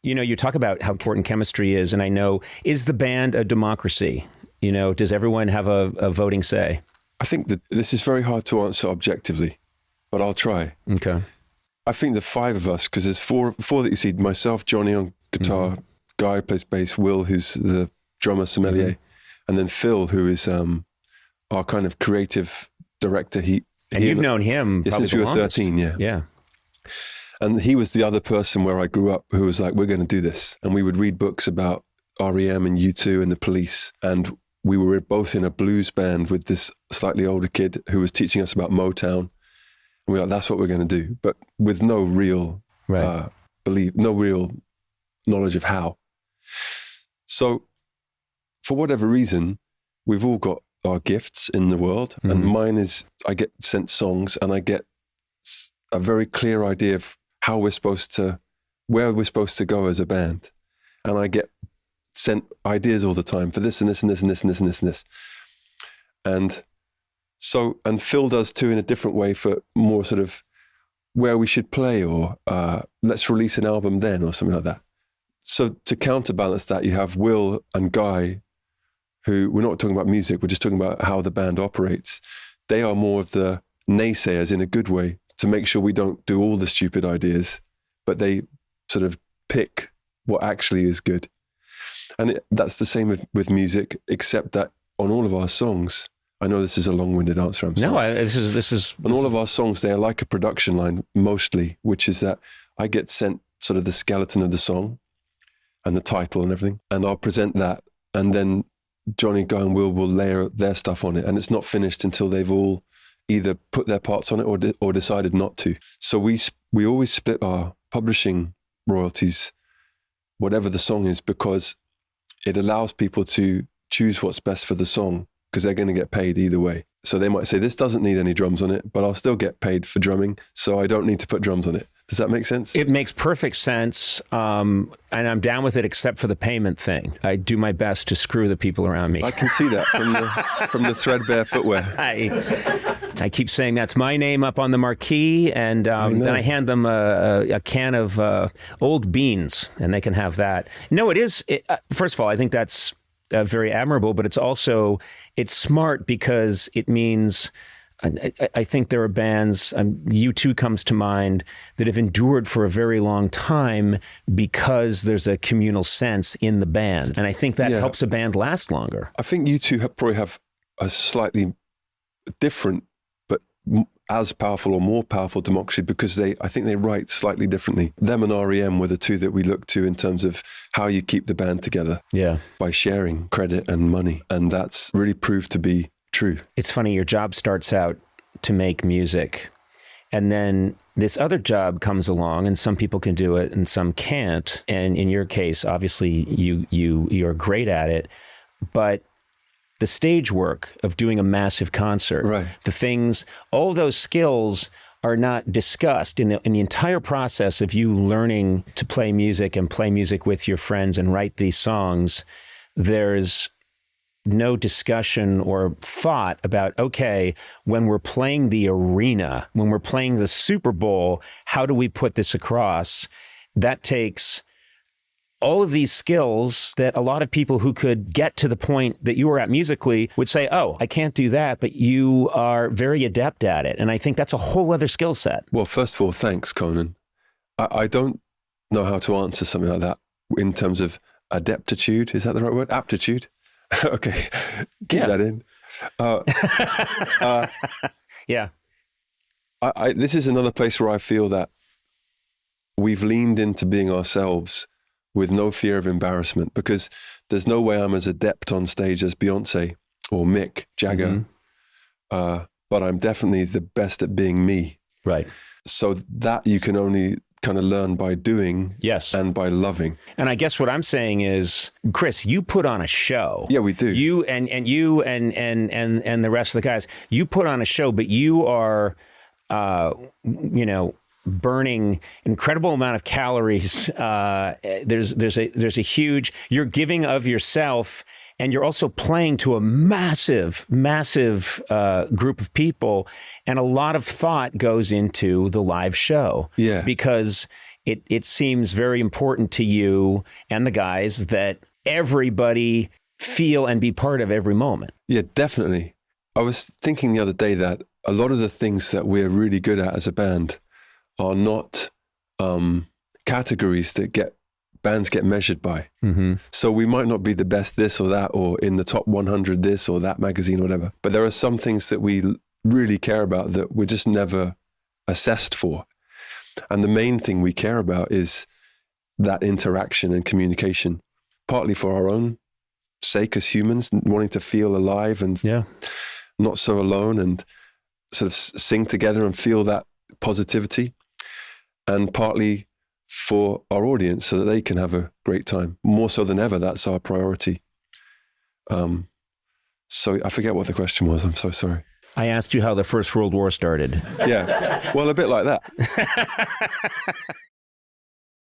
You know, you talk about how important chemistry is, and I know, is the band a democracy? You know, does everyone have a voting say? I think that this is very hard to answer objectively, but I'll try. Okay. I think the five of us, because there's four that you see, myself, Johnny on guitar, Guy who plays bass, Will, who's the drummer sommelier, and then Phil, who is our kind of creative director. And you've known him probably since we were 13, yeah. Yeah. And he was the other person where I grew up who was like, we're going to do this. And we would read books about REM and U2 and the Police. And we were both in a blues band with this slightly older kid who was teaching us about Motown. And we were like, that's what we're going to do. But with no real belief, no real knowledge of how. So for whatever reason, we've all got our gifts in the world. And mine is, I get sent songs and I get a very clear idea of how we're supposed to, where we're supposed to go as a band. And I get sent ideas all the time for this and this and this and this and this and this and this. And so, and Phil does too in a different way for more sort of where we should play or let's release an album then or something like that. So to counterbalance that, you have Will and Guy, who we're not talking about music, we're just talking about how the band operates. They are more of the naysayers in a good way, to make sure we don't do all the stupid ideas, but they sort of pick what actually is good. And that's the same with music, except that on all of our songs, I know this is a long-winded answer, I'm sorry. No, this is... On all of our songs, they are like a production line, mostly, which is that I get sent sort of the skeleton of the song and the title and everything, and I'll present that, and then Johnny, Guy and Will layer their stuff on it, and it's not finished until they've all either put their parts on it or decided not to. So we always split our publishing royalties, whatever the song is, because it allows people to choose what's best for the song, because they're going to get paid either way. So they might say, this doesn't need any drums on it, but I'll still get paid for drumming, so I don't need to put drums on it. Does that make sense? It makes perfect sense, and I'm down with it except for the payment thing. I do my best to screw the people around me. I can see that from the threadbare footwear. I keep saying that's my name up on the marquee, and then I hand them a can of old beans, and they can have that. No, it is. First of all, I think that's very admirable, but it's smart because it means... I think there are bands, U2 comes to mind, that have endured for a very long time because there's a communal sense in the band. And I think that helps a band last longer. I think U2 probably have a slightly different, but as powerful or more powerful democracy, because I think they write slightly differently. Them and REM were the two that we look to in terms of how you keep the band together. Yeah. By sharing credit and money. And that's really proved to be true. It's funny, your job starts out to make music, and then this other job comes along, and some people can do it and some can't. And in your case, obviously you're great at it, but the stage work of doing a massive concert, right, the things, all those skills are not discussed in the entire process of you learning to play music and play music with your friends and write these songs. There's no discussion or thought about, okay, when we're playing the arena, when we're playing the Super Bowl, how do we put this across? That takes all of these skills that a lot of people who could get to the point that you were at musically would say, oh, I can't do that, but you are very adept at it. And I think that's a whole other skill set. Well, first of all, thanks, Conan. I don't know how to answer something like that in terms of adeptitude. Is that the right word? Aptitude? Okay, keep that in. Yeah. This is another place where I feel that we've leaned into being ourselves with no fear of embarrassment, because there's no way I'm as adept on stage as Beyonce or Mick Jagger, but I'm definitely the best at being me. Right. So that you can only kind of learn by doing, yes, and by loving. And I guess what I'm saying is, Chris, you put on a show. Yeah, we do. You and the rest of the guys, you put on a show, but you are, burning incredible amount of calories. There's a huge, you're giving of yourself, and you're also playing to a massive group of people, and a lot of thought goes into the live show. Yeah. Because it seems very important to you and the guys that everybody feel and be part of every moment. Yeah, definitely. I was thinking the other day that a lot of the things that we're really good at as a band are not categories that bands get measured by. Mm-hmm. So we might not be the best this or that, or in the top 100 this or that magazine or whatever. But there are some things that we really care about that we're just never assessed for. And the main thing we care about is that interaction and communication, partly for our own sake as humans, wanting to feel alive and not so alone, and sort of sing together and feel that positivity, and partly for our audience so that they can have a great time. More so than ever, that's our priority. So I forget what the question was. I'm so sorry. I asked you how the First World War started. Yeah, well, a bit like that.